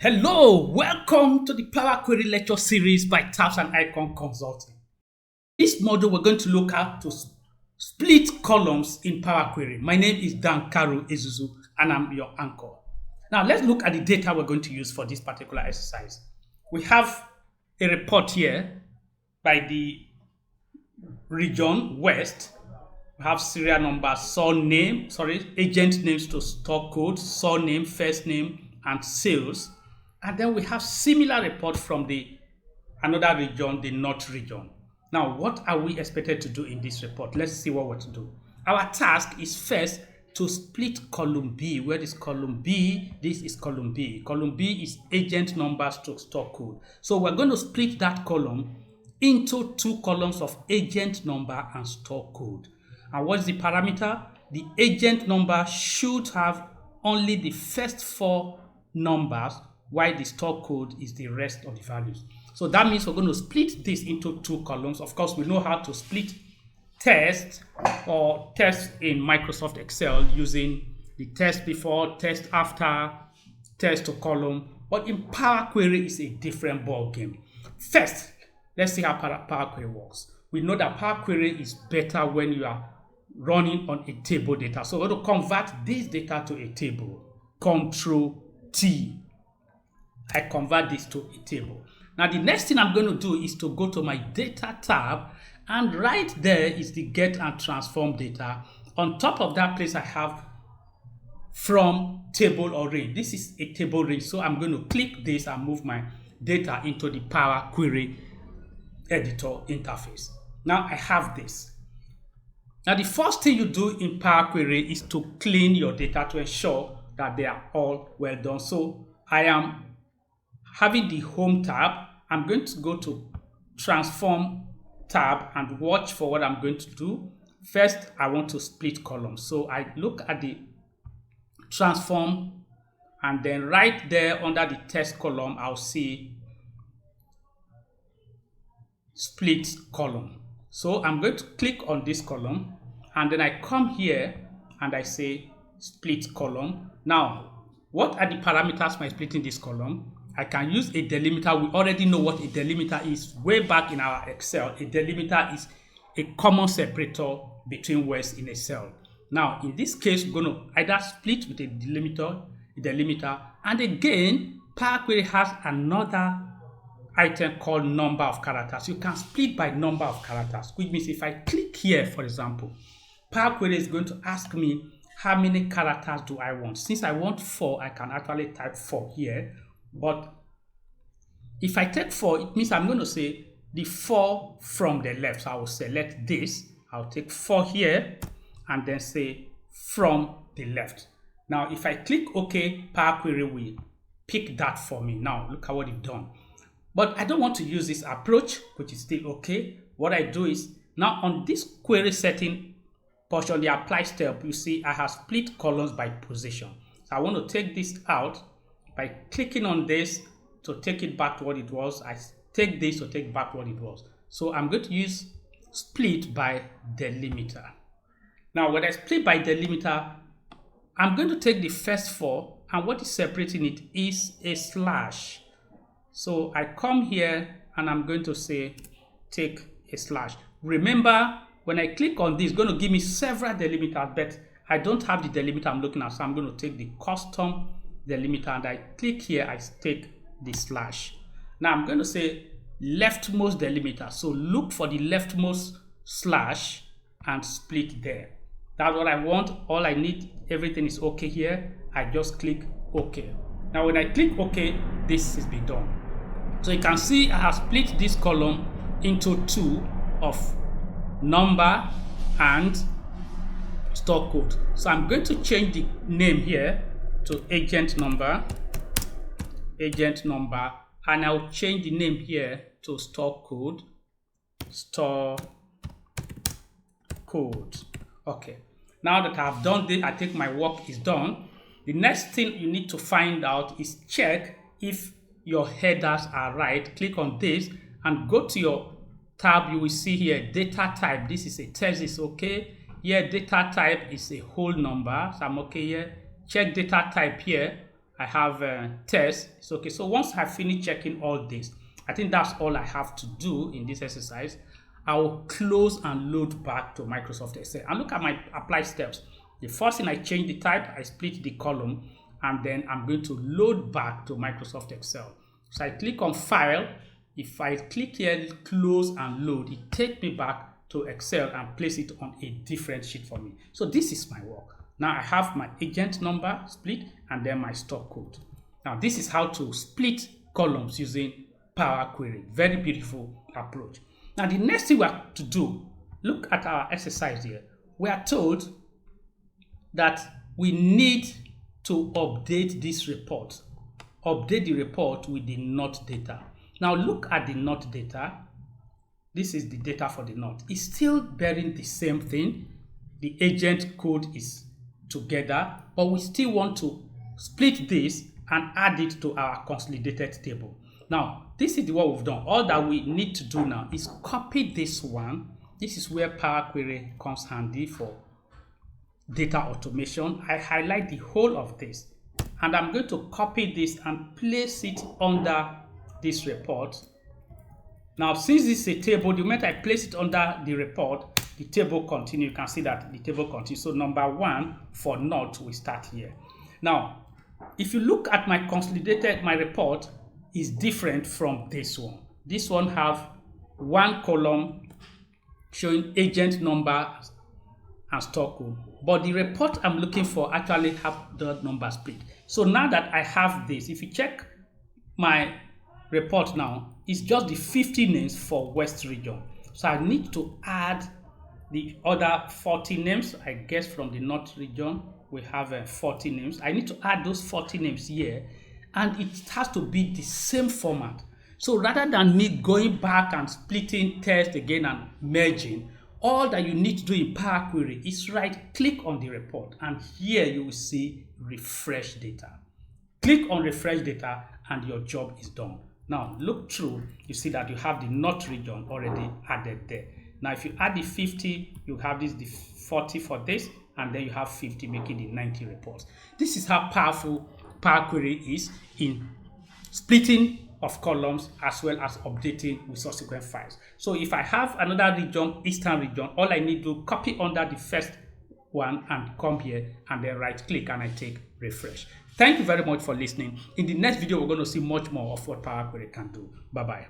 Hello, welcome to the Power Query lecture series by Tabs and Icon Consulting. This module we're going to look at to split columns in Power Query. My name is Dan Karu Ezuzu and I'm your anchor. Now let's look at the data we're going to use for this particular exercise. We have a report here by the region West. We have serial number, agent names to stock code, surname, first name, and sales. And then we have similar report from the another region, the North region. Now, what are we expected to do in this report? Let's see what we're to do. Our task is first to split column B. Where is column B? This is column B. Column B is agent numbers to stock code. So we're going to split that column into two columns of agent number and stock code. And what's the parameter? The agent number should have only the first four numbers, while the stock code is the rest of the values. So that means we're going to split this into two columns. Of course, we know how to split test or test in Microsoft Excel using the test before, test after, test to column. But in Power Query, it's a different ball game. First, let's see how Power Query works. We know that Power Query is better when you are running on a table data. So we're going to convert this data to a table. Control T. I convert this to a table. Now the next thing I'm going to do is to go to my data tab, and right there is the get and transform data. On top of that place I have from table or range. This is a table range, so I'm going to click this and move my data into the Power Query editor interface. Now I have this. Now the first thing you do in Power Query is to clean your data to ensure that they are all well done. So I am having the home tab. I'm going to go to transform tab and watch for what I'm going to do. First, I want to split columns. So I look at the transform, and then right there under the text column, I'll see split column. So I'm going to click on this column, and then I come here and I say split column. Now, what are the parameters for splitting this column? I can use a delimiter. We already know what a delimiter is. Way back in our Excel, a delimiter is a common separator between words in a cell. Now, in this case, we're going to either split with a delimiter, and again, Power Query has another item called number of characters. You can split by number of characters, which means if I click here, for example, Power Query is going to ask me how many characters do I want. Since I want 4, I can actually type 4 here. But if I take 4, it means I'm going to say the 4 from the left. So I will select this. I'll take 4 here and then say from the left. Now, if I click OK, Power Query will pick that for me. Now, look at what it's done. But I don't want to use this approach, which is still okay. What I do is, now on this query setting portion, the apply step, you see I have split columns by position. So I want to take this out by clicking on this to take it back to what it was. I take this to take back what it was. So I'm going to use split by delimiter. Now when I split by delimiter, I'm going to take the first 4, and what is separating it is a slash. So I come here and I'm going to say take a slash. Remember, when I click on this, it's going to give me several delimiters, but I don't have the delimiter I'm looking at, so I'm going to take the custom delimiter, and I click here, I take the slash. Now I'm going to say leftmost delimiter. So look for the leftmost slash and split there. That's what I want. All I need, everything is okay here. I just click OK. Now when I click OK, this is been done. So you can see I have split this column into 2 of number and stock code. So I'm going to change the name here to agent number, and I'll change the name here to stock code. Okay. Now that I've done this, I think my work is done. The next thing you need to find out is check if your headers are right. Click on this and go to your tab. You will see here data type. This is a text, is okay. Here data type is a whole number, so I'm okay here. Check data type here. I have test. It's okay. So once I finish checking all this, I think that's all I have to do in this exercise. I will close and load back to Microsoft Excel and look at my apply steps. The first thing, I change the type, I split the column, and then I'm going to load back to Microsoft Excel. So I click on File. If I click here, close and load, it takes me back to Excel and place it on a different sheet for me. So this is my work. Now I have my agent number split and then my stock code. Now this is how to split columns using Power Query. Very beautiful approach. Now the next thing we have to do, look at our exercise here. We are told that we need to update this report. Update the report with the NOT data. Now look at the NOT data. This is the data for the NOT. It's still bearing the same thing. The agent code is together, but we still want to split this and add it to our consolidated table. Now, this is what we've done. All that we need to do now is copy this one. This is where Power Query comes handy for data automation. I highlight the whole of this, and I'm going to copy this and place it under this report. Now, since this is a table, the moment I place it under the report, the table continues. You can see that the table continues. So number 1 for NOT, we start here. Now, if you look at my consolidated, my report is different from this one. This one have one column showing agent number and stock code, but the report I'm looking for actually have the number split. So now that I have this, if you check my report now, it's just the 50 names for West region. So I need to add the other 40 names, I guess from the North region, we have 40 names. I need to add those 40 names here, and it has to be the same format. So rather than me going back and splitting text again and merging, all that you need to do in Power Query is right-click on the report, and here you will see refresh data. Click on refresh data and your job is done. Now look through, you see that you have the North region already added there. Now if you add the 50, you have this, the 40 for this, and then you have 50 making the 90 reports. This is how powerful Power Query is in splitting of columns as well as updating with subsequent files. So if I have another region, Eastern region, all I need to copy under the first one and come here and then right click and I take refresh. Thank you very much for listening. In the next video, we're going to see much more of what Power Query can do. Bye-bye.